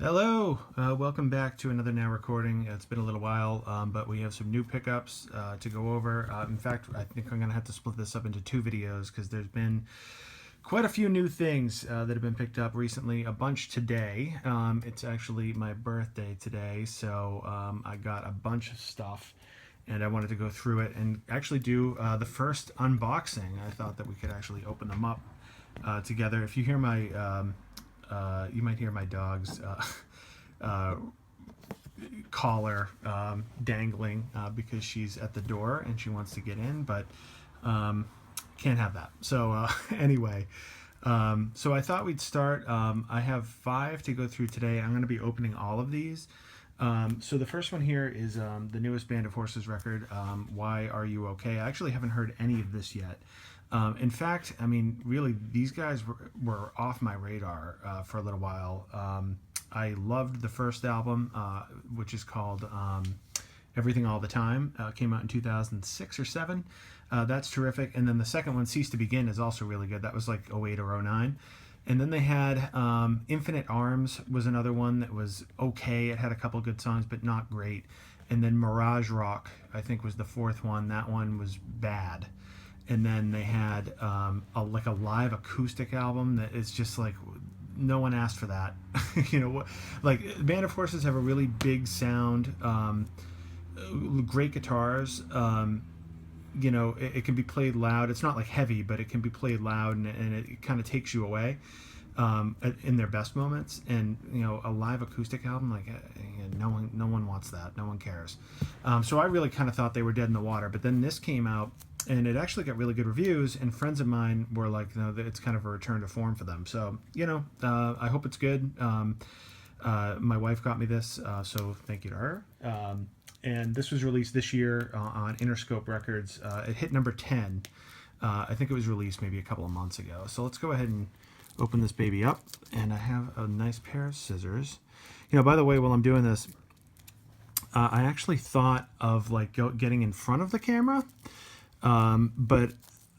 Hello, welcome back to another Now recording. It's been a little while, but we have some new pickups to go over. In fact, I think I'm going to have to split this up into two videos because there's been quite a few new things that have been picked up recently. A bunch today. It's actually my birthday today, so I got a bunch of stuff and I wanted to go through it and actually do the first unboxing. I thought that we could actually open them up together. If you hear my you might hear my dog's uh, collar dangling because she's at the door and she wants to get in, but can't have that. So anyway, so I thought we'd start. I have 5 to go through today. I'm going to be opening all of these. So the first one here is the newest Band of Horses record, Why Are You Okay? I actually haven't heard any of this yet. In fact, I mean, really, these guys were off my radar for a little while. I loved the first album, which is called Everything All the Time. Came out in 2006 or 7. That's terrific. And then the second one, Cease to Begin, is also really good. That was like 08 or 09. And then they had Infinite Arms was another one that was okay. It had a couple good songs, but not great. And then Mirage Rock, I think, was the fourth one. That one was bad. And then they had like a live acoustic album that is just like no one asked for that. You know what? Like Band of Horses have a really big sound, great guitars. You know, it can be played loud. It's not like heavy, but it can be played loud, and it kind of takes you away in their best moments. And you know, a live acoustic album, like no one wants that. No one cares. So I really kind of thought they were dead in the water. But then this came out, and it actually got really good reviews. And friends of mine were like, "No, it's kind of a return to form for them." So you know, I hope it's good. My wife got me this, so thank you to her. And this was released this year on Interscope Records. It hit number 10. I think it was released maybe a couple of months ago. So let's go ahead and open this baby up. And I have a nice pair of scissors. You know, by the way, while I'm doing this, I actually thought of like getting in front of the camera, but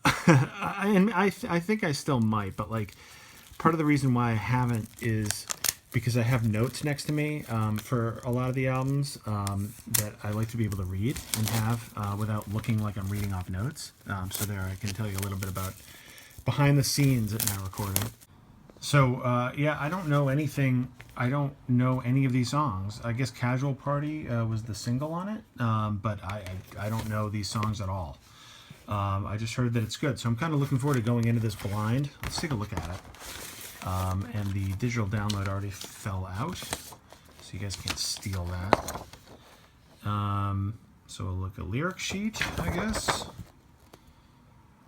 I think I still might. But like, part of the reason why I haven't is because I have notes next to me for a lot of the albums that I like to be able to read and have without looking like I'm reading off notes. So there, I can tell you a little bit about behind the scenes at Now Recording. So yeah, I don't know anything. I don't know any of these songs. I guess Casual Party was the single on it, but I don't know these songs at all. I just heard that it's good, so I'm kind of looking forward to going into this blind. Let's take a look at it. And the digital download already fell out, so you guys can't steal that. So we'll look at lyric sheet, I guess.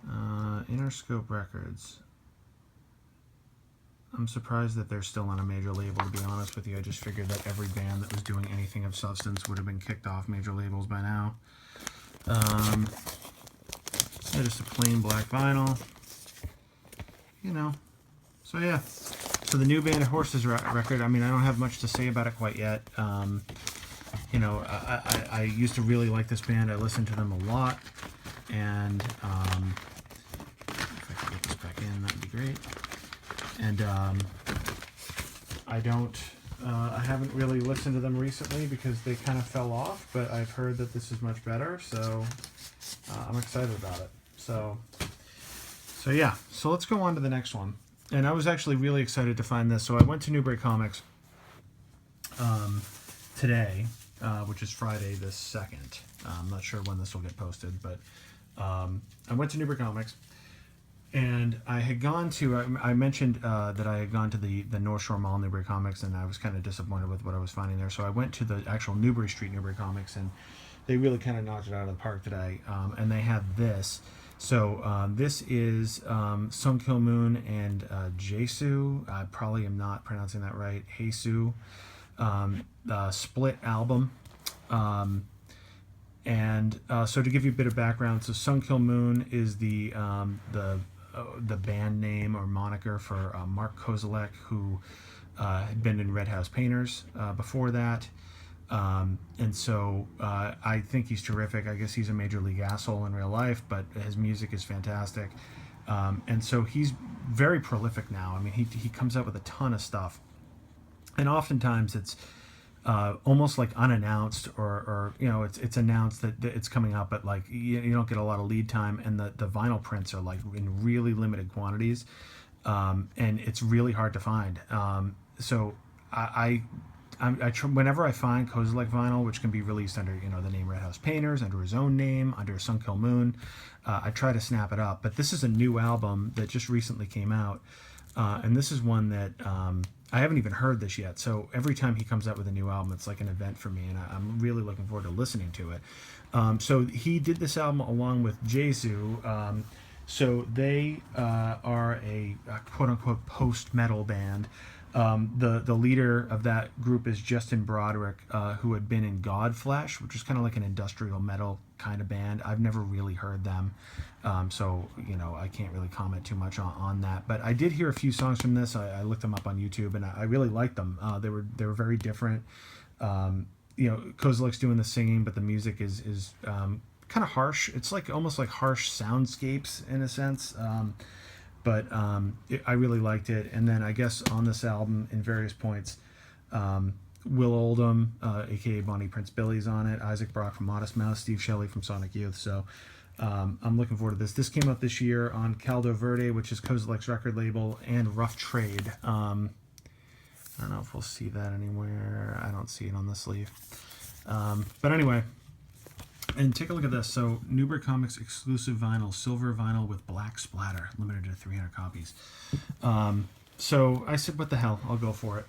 Interscope Records. I'm surprised that they're still on a major label, to be honest with you. I just figured that every band that was doing anything of substance would have been kicked off major labels by now. So just a plain black vinyl. You know. So yeah, so the new Band of Horses record, I mean, I don't have much to say about it quite yet. You know, I used to really like this band. I listened to them a lot. And if I could get this back in, that would be great. And I haven't really listened to them recently because they kind of fell off, but I've heard that this is much better, so I'm excited about it. So yeah, so let's go on to the next one. And I was actually really excited to find this. So I went to Newbury Comics today, which is Friday the 2nd. I'm not sure when this will get posted, but I went to Newbury Comics. And I had gone to, I mentioned that I had gone to the North Shore Mall, Newbury Comics, and I was kind of disappointed with what I was finding there. So I went to the actual Newbury Street Newbury Comics, and they really kind of knocked it out of the park today. And they had this. So this is Sun Kill Moon and Jesu. I probably am not pronouncing that right. Jesu. Split album. And so to give you a bit of background, so Sun Kill Moon is the band name or moniker for Mark Kozelek, who had been in Red House Painters before that. And so I think he's terrific. I guess he's a major league asshole in real life, but his music is fantastic. And so he's very prolific now. I mean, he comes out with a ton of stuff. and oftentimes it's almost like unannounced, or it's announced that it's coming out, but like you don't get a lot of lead time, and the vinyl prints are like in really limited quantities, and it's really hard to find. So whenever I find Kozilek vinyl, which can be released under the name Red House Painters, under his own name, under Sun Kill Moon, I try to snap it up. But this is a new album that just recently came out, and this is one that I haven't even heard this yet. So every time he comes out with a new album, it's like an event for me, and I'm really looking forward to listening to it. So he did this album along with Jesu. So they are a quote-unquote post-metal band. The leader of that group is Justin Broderick, who had been in Godflesh, which is kind of like an industrial metal kind of band. I've never really heard them, so I can't really comment too much on that. But I did hear a few songs from this. I looked them up on YouTube, and I really liked them. They were very different. Kozilek's doing the singing, but the music is kind of harsh. It's like almost like harsh soundscapes in a sense. But I really liked it. And then I guess on this album, in various points, Will Oldham, a.k.a. Bonnie Prince Billy's on it, Isaac Brock from Modest Mouse, Steve Shelley from Sonic Youth. So I'm looking forward to this. This came out this year on Caldo Verde, which is Kozilek's record label, and Rough Trade. I don't know if we'll see that anywhere. I don't see it on the sleeve. But anyway, and take a look at this. So Newbury Comics exclusive vinyl, silver vinyl with black splatter, limited to 300 copies. So I said, what the hell? I'll go for it.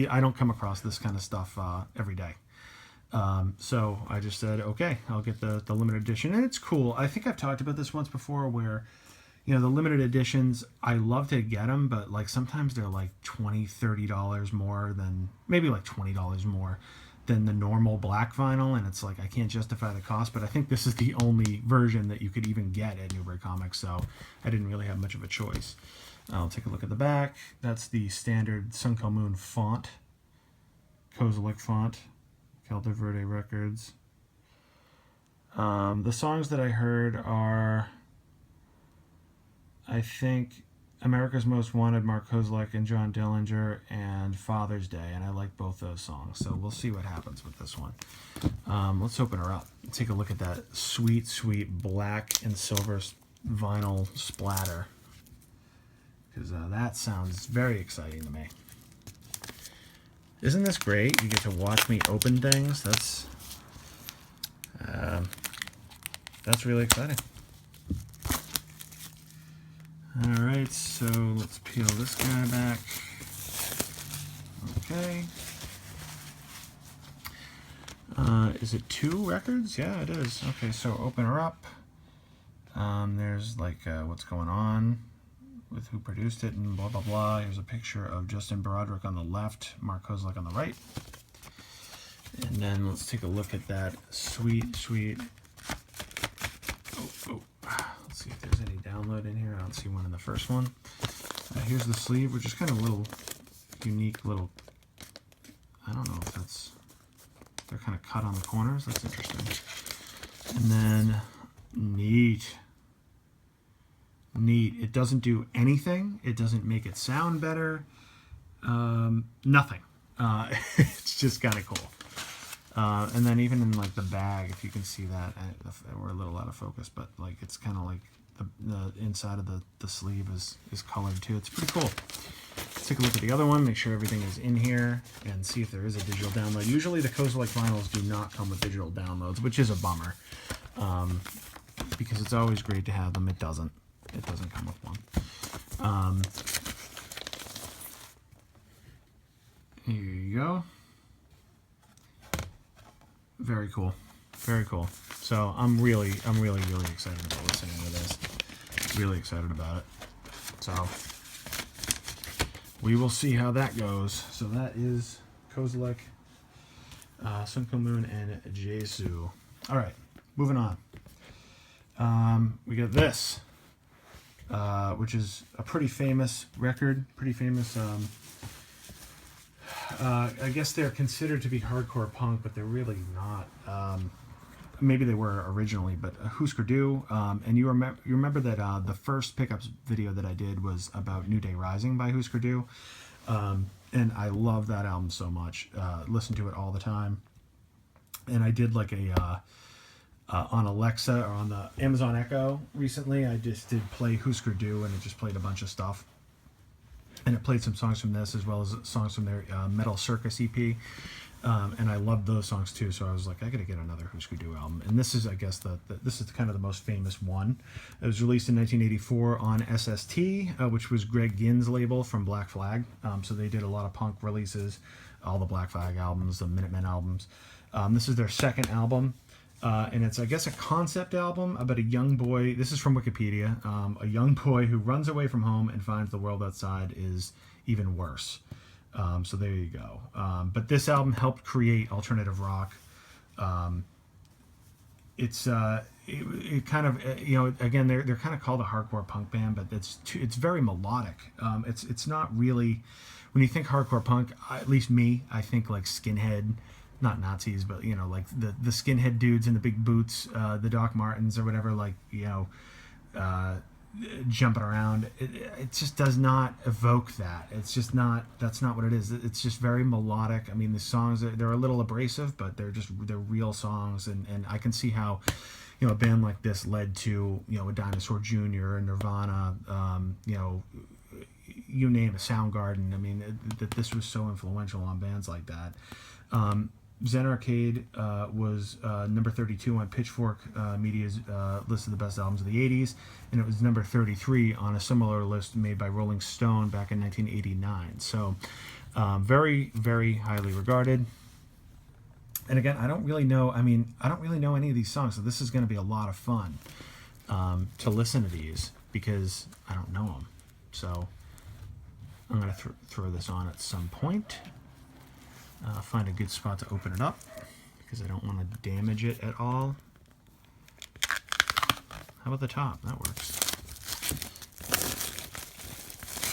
I don't come across this kind of stuff every day. So I just said, okay, I'll get the limited edition. And it's cool. I think I've talked about this once before where, the limited editions, I love to get them, but like sometimes they're like $20, $30 more than, maybe like $20 more than the normal black vinyl, and it's like I can't justify the cost. But I think this is the only version that you could even get at Newbury Comics, so I didn't really have much of a choice. I'll take a look at the back. That's the standard Sun Kill Moon font, Kozilek font, Caldo Verde Records. The songs that I heard are, I think, America's Most Wanted, Mark Kozilek and John Dillinger, and Father's Day, and I like both those songs, so we'll see what happens with this one. Let's open her up. Take a look at that sweet, sweet black and silver vinyl splatter, because that sounds very exciting to me. Isn't this great? You get to watch me open things. That's really exciting. Alright, so let's peel this guy back. Okay. Is it 2 records? Yeah, it is. Okay, so open her up. There's like what's going on with who produced it and blah, blah, blah. Here's a picture of Justin Broderick on the left, Mark Kozilek on the right. And then let's take a look at that sweet, sweet... Oh. Let's see if there's any download in here. I don't see one in the first one. Here's the sleeve, which is kind of a little unique little... I don't know if that's... They're kind of cut on the corners. That's interesting. And then, neat. It doesn't do anything. It doesn't make it sound better. Nothing. It's just kind of cool. And then even in like the bag, if you can see that, we're a little out of focus, but like it's kind of like the inside of the sleeve is colored too. It's pretty cool. Let's take a look at the other one, make sure everything is in here, and see if there is a digital download. Usually the Kozilek vinyls do not come with digital downloads, which is a bummer, because it's always great to have them. It doesn't come with one. Here you go. Very cool. Very cool. So I'm really excited about listening to this. Really excited about it. So we will see how that goes. So that is Kozilek, Sun Kill Moon, and Jesu. All right, moving on. We got this, which is a pretty famous record. Pretty famous. I guess they're considered to be hardcore punk, but they're really not. Maybe they were originally, but Husker Du. And you remember that the first pickups video that I did was about New Day Rising by Husker Du. and I love that album so much. Listen to it all the time. And I did like a on Alexa or on the Amazon Echo recently. I just did play Husker Du, and it just played a bunch of stuff. And it played some songs from this as well as songs from their Metal Circus EP. And I loved those songs too, so I was like, I gotta get another Husker Du album. And this is, I guess, this is kind of the most famous one. It was released in 1984 on SST, which was Greg Ginn's label from Black Flag. So they did a lot of punk releases, all the Black Flag albums, the Minutemen albums. This is their second album, and it's, I guess, a concept album about a young boy. This is from Wikipedia. A young boy who runs away from home and finds the world outside is even worse. So there you go. But this album helped create alternative rock. It kind of, again, they're kind of called a hardcore punk band, but it's very melodic. It's not really, when you think hardcore punk, at least me, I think like Skinhead, not Nazis, but like the skinhead dudes in the big boots, the Doc Martens or whatever, like jumping around. It just does not evoke that. It's just not. That's not what it is. It's just very melodic. I mean, the songs, they're a little abrasive, but they're real songs, and I can see how a band like this led to a Dinosaur Jr., Nirvana, you name it, Soundgarden. I mean, that this was so influential on bands like that. Zen Arcade was number 32 on Pitchfork Media's list of the best albums of the 80s, and it was number 33 on a similar list made by Rolling Stone back in 1989. So very, very highly regarded. And again, I don't really know any of these songs, so this is going to be a lot of fun to listen to these because I don't know them. So I'm going to throw this on at some point. Find a good spot to open it up because I don't want to damage it at all. How about the top? That works.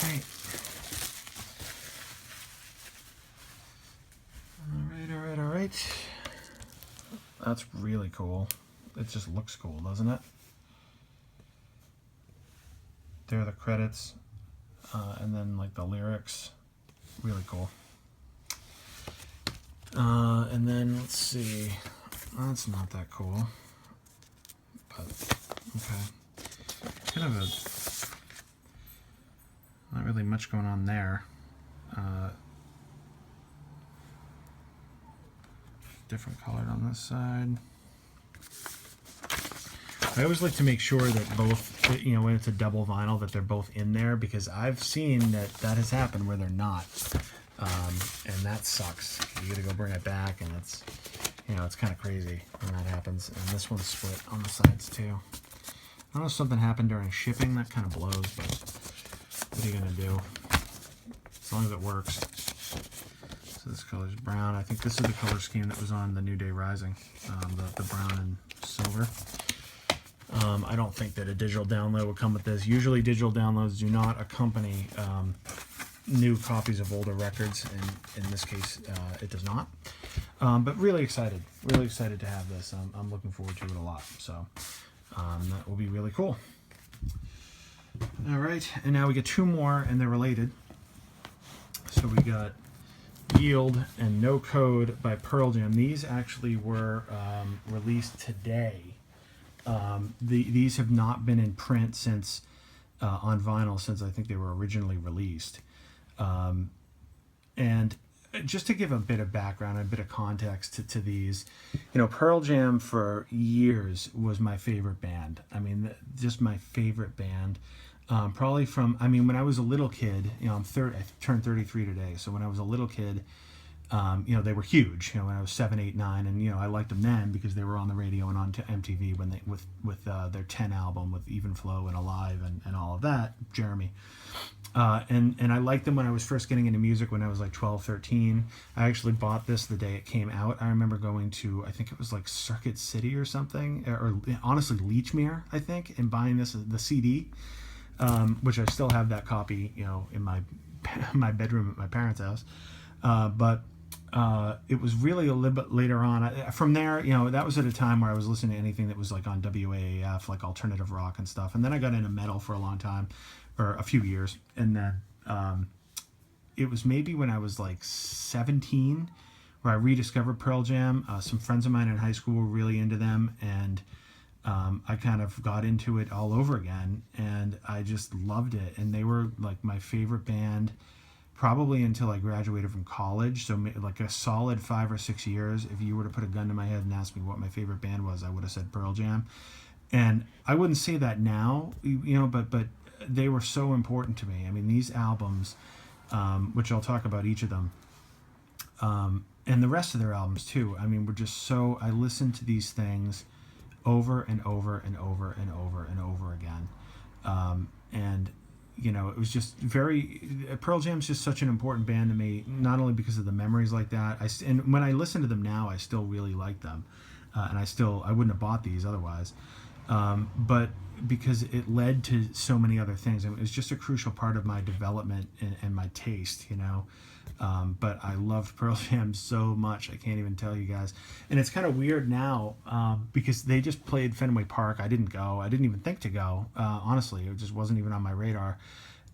Okay. All right. That's really cool. It just looks cool, doesn't it? There are the credits, and then like the lyrics. Really cool. And then let's see. That's not that cool. But okay. Kind of not really much going on there. Different colored on this side. I always like to make sure that both, when it's a double vinyl, that they're both in there, because I've seen that has happened where they're not. And that sucks. You gotta go bring it back, and it's kind of crazy when that happens. And this one's split on the sides too. I don't know if something happened during shipping. That kind of blows, but what are you gonna do? As long as it works. So this color's brown. I think this is the color scheme that was on the New Day Rising, the brown and silver. I don't think that a digital download would come with this. Usually digital downloads do not accompany new copies of older records, and in this case it does not. But really excited to have this. I'm looking forward to it a lot, so that will be really cool. All right, and now we get two more, and they're related. So we got Yield and No Code by Pearl Jam. These actually were released today. These have not been in print since on vinyl since I think they were originally released. And just to give a bit of background, a bit of context to these, Pearl Jam for years was my favorite band. I mean, just my favorite band. Probably from, when I was a little kid, I turned 33 today. So when I was a little kid, they were huge, when I was 7, 8, 9, and, I liked them then because they were on the radio and on MTV when they, with their 10 album with Even Flow and Alive and all of that, Jeremy. And I liked them when I was first getting into music when I was like 12, 13. I actually bought this the day it came out. I remember going to, I think it was like Circuit City or something, or honestly Leechmere, I think, and buying the CD, which I still have that copy, in my bedroom at my parents' house. But it was really a little bit later on. From there, that was at a time where I was listening to anything that was like on WAAF, like alternative rock and stuff. And then I got into metal for a long time, or a few years. And then it was maybe when I was like 17 where I rediscovered Pearl Jam. Some friends of mine in high school were really into them, and I kind of got into it all over again, and I just loved it. And they were like my favorite band probably until I graduated from college. So like a solid 5 or 6 years. If you were to put a gun to my head and ask me what my favorite band was, I would have said Pearl Jam. And I wouldn't say that now, but they were so important to me. I mean, these albums, which I'll talk about each of them, and the rest of their albums too. I mean, were just so. I listened to these things over and over and over and over and over again, and it was just very. Pearl Jam's just such an important band to me, not only because of the memories like that. And when I listen to them now, I still really like them, and I wouldn't have bought these otherwise. But because it led to so many other things. And it was just a crucial part of my development and my taste, But I loved Pearl Jam so much, I can't even tell you guys. And it's kind of weird now because they just played Fenway Park. I didn't go. I didn't even think to go. Honestly, it just wasn't even on my radar.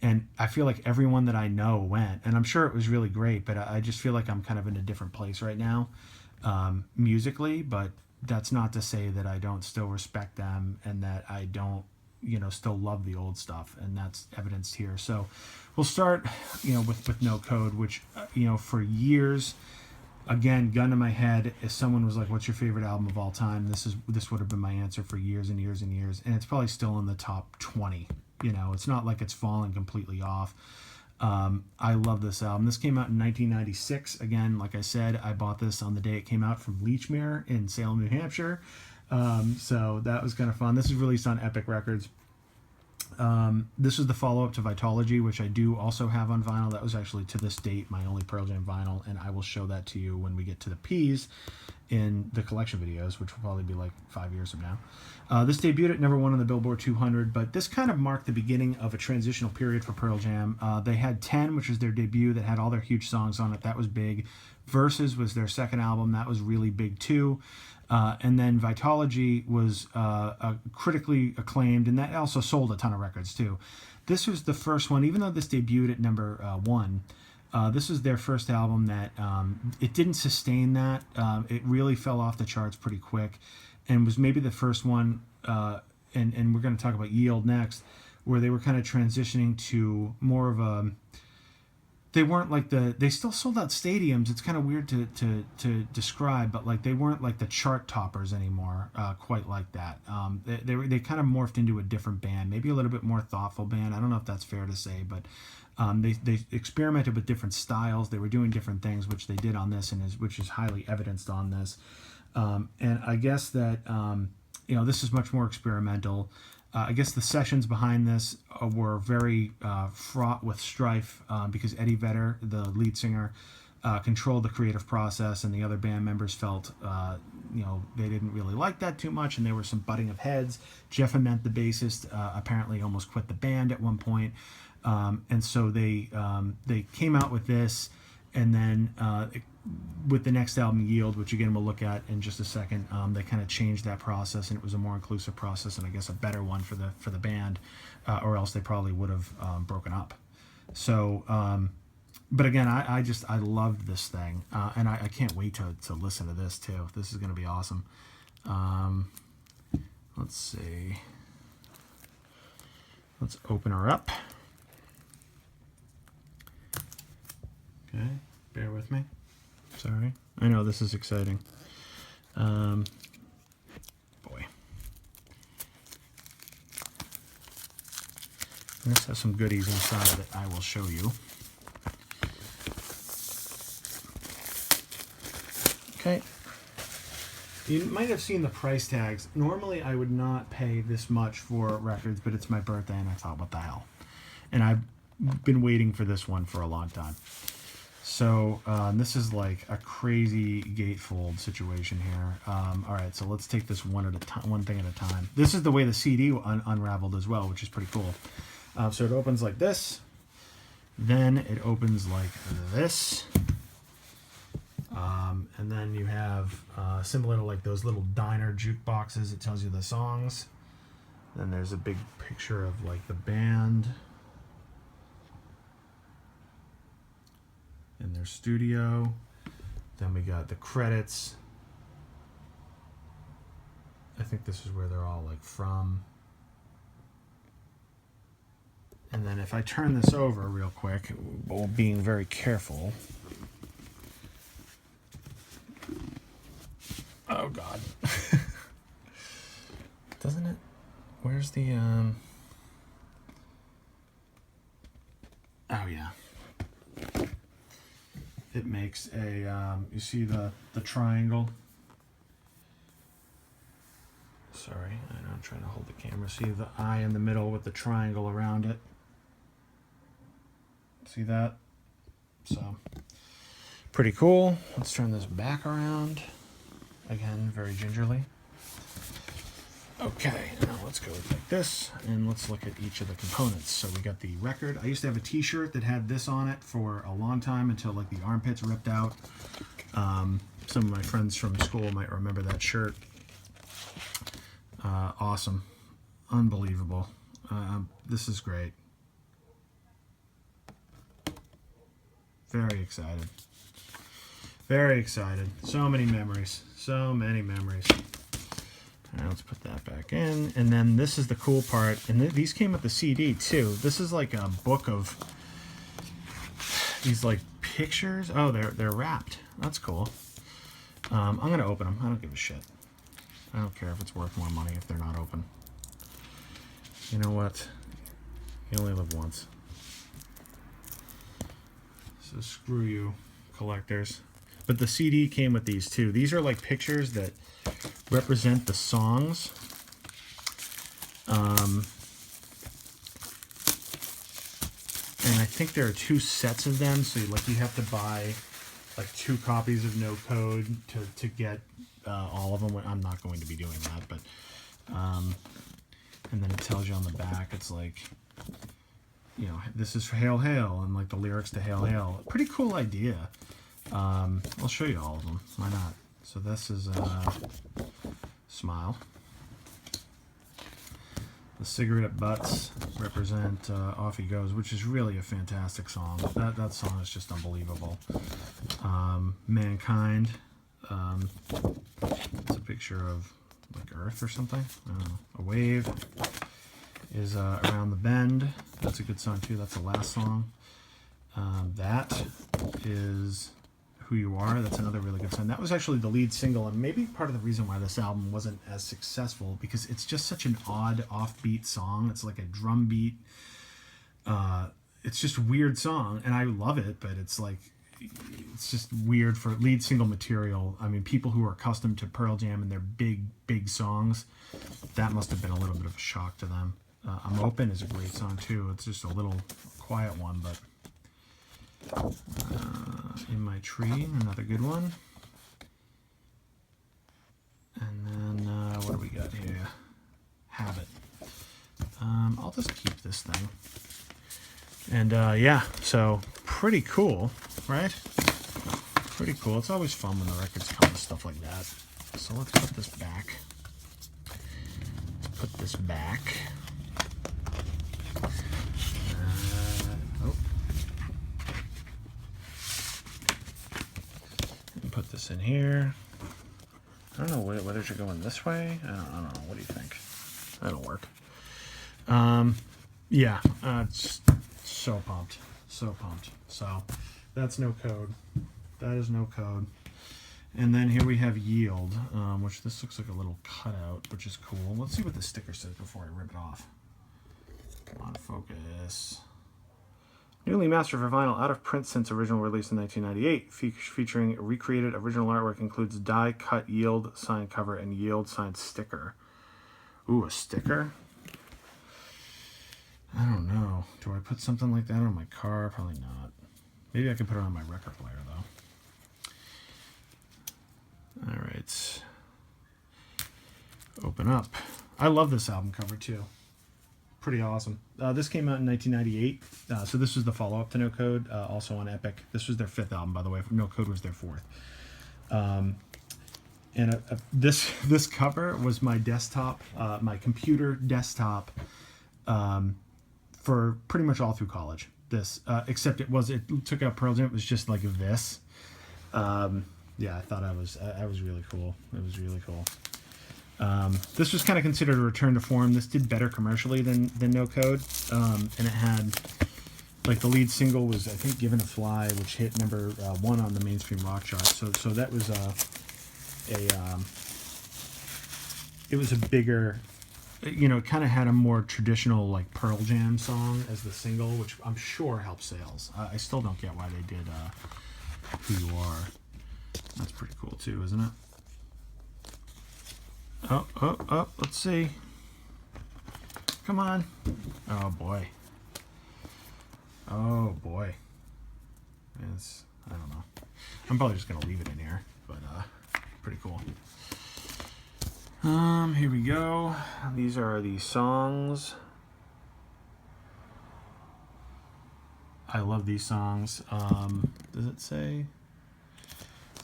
And I feel like everyone that I know went. And I'm sure it was really great, but I just feel like I'm kind of in a different place right now musically. But that's not to say that I don't still respect them and that I don't, still love the old stuff, and that's evidenced here. So we'll start, with No Code, which, for years, again, gun to my head, if someone was like, what's your favorite album of all time? This would have been my answer for years and years and years. And it's probably still in the top 20, it's not like it's fallen completely off. I love this album. This came out in 1996. Again, like I said, I bought this on the day it came out from Lechmere in Salem, New Hampshire. So that was kind of fun. This is released on Epic Records. This is the follow-up to Vitology, which I do also have on vinyl. That was actually, to this date, my only Pearl Jam vinyl, and I will show that to you when we get to the P's in the collection videos, which will probably be like 5 years from now. This debuted at number 1 on the Billboard 200, but this kind of marked the beginning of a transitional period for Pearl Jam. They had 10, which was their debut, that had all their huge songs on it. That was big. Versus was their second album. That was really big too. And then Vitology was critically acclaimed, and that also sold a ton of records too. This was the first one, even though this debuted at number 1, this was their first album that it didn't sustain that. It really fell off the charts pretty quick, and was maybe the first one, and we're going to talk about Yield next, where they were kind of transitioning to more of a... They weren't like they still sold out stadiums. It's kind of weird to describe, but like they weren't like the chart toppers anymore, quite like that. They kind of morphed into a different band, maybe a little bit more thoughtful band. I don't know if that's fair to say, but they experimented with different styles. They were doing different things, which they did on this, which is highly evidenced on this. And I guess that this is much more experimental. I guess the sessions behind this were very fraught with strife because Eddie Vedder, the lead singer, controlled the creative process, and the other band members felt, they didn't really like that too much, and there was some butting of heads. Jeff Ament, the bassist, apparently almost quit the band at one point, and so they came out with this, and then with the next album, Yield, which again we'll look at in just a second, they kind of changed that process, and it was a more inclusive process, and I guess a better one for the band, or else they probably would have broken up. So, but again, I loved this thing, and I can't wait to listen to this too. This is going to be awesome. Let's see. Let's open her up. Okay, bear with me. Sorry. I know this is exciting. Boy. This has some goodies inside that I will show you. Okay. You might have seen the price tags. Normally I would not pay this much for records, but it's my birthday and I thought, what the hell? And I've been waiting for this one for a long time. So this is like a crazy gatefold situation here. All right, so let's take this one thing at a time. This is the way the CD unraveled as well, which is pretty cool. So it opens like this. Then it opens like this. And then you have similar to like those little diner jukeboxes. It tells you the songs. Then there's a big picture of like the band. in their studio. Then we got the credits. I think this is where they're all like from. And then if I turn this over real quick, while being very careful. Oh God. Doesn't it? Where's the oh yeah. It makes a you see the triangle. Sorry, I know I'm trying to hold the camera. See the eye in the middle with the triangle around it. See that? So pretty cool. Let's turn this back around. Again, very gingerly. Okay, now let's go like this, and let's look at each of the components. So we got the record. I used to have a t-shirt that had this on it for a long time until like the armpits ripped out. Some of my friends from school might remember that shirt. Awesome. Unbelievable. This is great. Very excited. Very excited. So many memories. So many memories. All right, let's put that back in. And then this is the cool part. And these came with the CD too. This is like a book of these like pictures. Oh, they're wrapped. That's cool. I'm going to open them. I don't give a shit. I don't care if it's worth more money if they're not open. You know what? You only live once. So screw you, collectors. But the CD came with these too. These are like pictures that represent the songs. And I think there are 2 sets of them. So like you have to buy like 2 copies of No Code to get all of them. I'm not going to be doing that, but and then it tells you on the back, it's like, you know, this is for Hail Hail, and like the lyrics to Hail Hail. Pretty cool idea. I'll show you all of them. Why not? So this is Smile. The cigarette butts represent Off He Goes, which is really a fantastic song. That song is just unbelievable. Mankind. It's a picture of like Earth or something. I don't know. A Wave is Around the Bend. That's a good song too. That's the last song. That is Who You Are. That's another really good song. That was actually the lead single, and maybe part of the reason why this album wasn't as successful, because it's just such an odd offbeat song. It's like a drum beat. It's just a weird song, and I love it, but it's like, it's just weird for lead single material. I mean, people who are accustomed to Pearl Jam and their big songs, that must have been a little bit of a shock to them. I'm Open is a great song too. It's just a little quiet one, but In My Tree, another good one. And then what do we got here? Habit. I'll just keep this thing. And yeah, so pretty cool, right? Pretty cool. It's always fun when the records come with stuff like that. So let's put this back. Let's put this back. And put this in here. I don't know whether it should go in this way. I don't know. What do you think? That'll work. Yeah, it's so pumped. So pumped. So that's No Code. That is No Code. And then here we have Yield, which this looks like a little cutout, which is cool. Let's see what the sticker says before I rip it off. Come on, focus. Newly mastered for vinyl, out of print since original release in 1998, featuring recreated original artwork, includes die-cut Yield signed cover and Yield signed sticker. Ooh, a sticker? I don't know. Do I put something like that on my car? Probably not. Maybe I could put it on my record player, though. All right. Open up. I love this album cover, too. Pretty awesome. This came out in 1998, so this was the follow-up to No Code, also on Epic. This was their 5th album, by the way. No Code was their 4th. And this cover was my desktop, my computer desktop, for pretty much all through college. this, except it took out Pearl Jam. It was just like this. Yeah, I thought I was really cool. It was really cool. This was kind of considered a return to form. This did better commercially than No Code, and it had, like, the lead single was, I think, Given a Fly, which hit number 1 on the mainstream rock chart. So that was it was a bigger, you know, it kind of had a more traditional, like, Pearl Jam song as the single, which I'm sure helped sales. I still don't get why they did Who You Are. That's pretty cool too, isn't it? Oh, let's see. Come on. Oh boy. Oh boy. It's, I don't know. I'm probably just gonna leave it in here, but pretty cool. Here we go. These are the songs. I love these songs. Does it say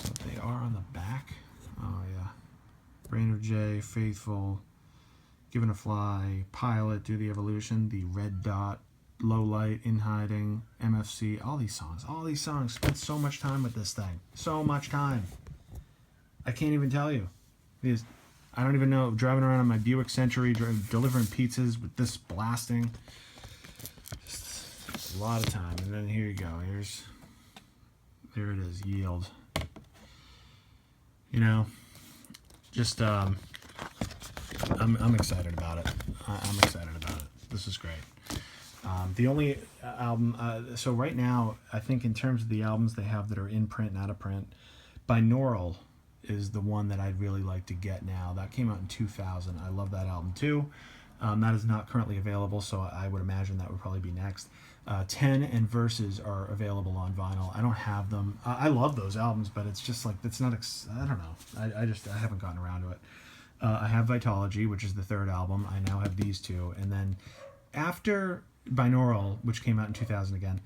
what they are on the back? Oh yeah. Brainerd J, Faithful, Given a Fly, Pilot, Do the Evolution, The Red Dot, Low Light, In Hiding, MFC, all these songs. Spent so much time with this thing. So much time. I can't even tell you. I don't even know. Driving around on my Buick Century, delivering pizzas with this blasting. Just a lot of time. And then here you go. There it is. Yield. You know, just I'm excited about it. I'm excited about it. This is great. The only album, so right now, I think in terms of the albums they have that are in print and out of print, Binaural is the one that I'd really like to get now. That came out in 2000. I love that album too. That is not currently available, so I would imagine that would probably be next. 10 and Verses are available on vinyl. I don't have them. I love those albums, but it's just like, it's not, I don't know. I haven't gotten around to it. I have Vitology, which is the third album. I now have these two. And then after Binaural, which came out in 2000 again,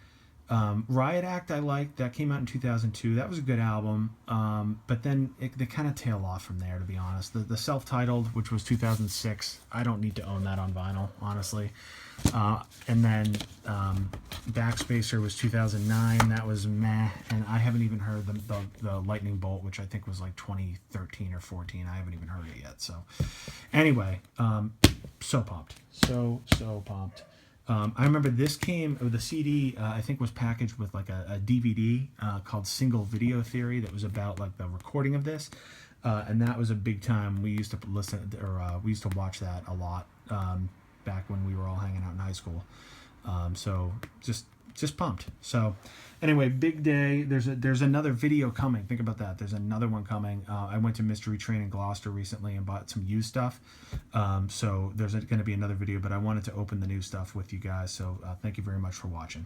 Riot Act I liked. That came out in 2002. That was a good album. But then they kind of tail off from there, to be honest. The self-titled, which was 2006, I don't need to own that on vinyl, honestly. And then Backspacer was 2009. That was meh. And I haven't even heard the Lightning Bolt, which I think was like 2013 or 14. I haven't even heard it yet. So anyway, so pumped. So pumped. I remember the CD, I think was packaged with like a DVD called Single Video Theory that was about like the recording of this. And that was a big time. We used to we used to watch that a lot back when we were all hanging out in high school. So just pumped. So anyway, big day. There's another video coming. Think about that. There's another one coming. I went to Mystery Train in Gloucester recently and bought some used stuff. So there's going to be another video, but I wanted to open the new stuff with you guys. So thank you very much for watching.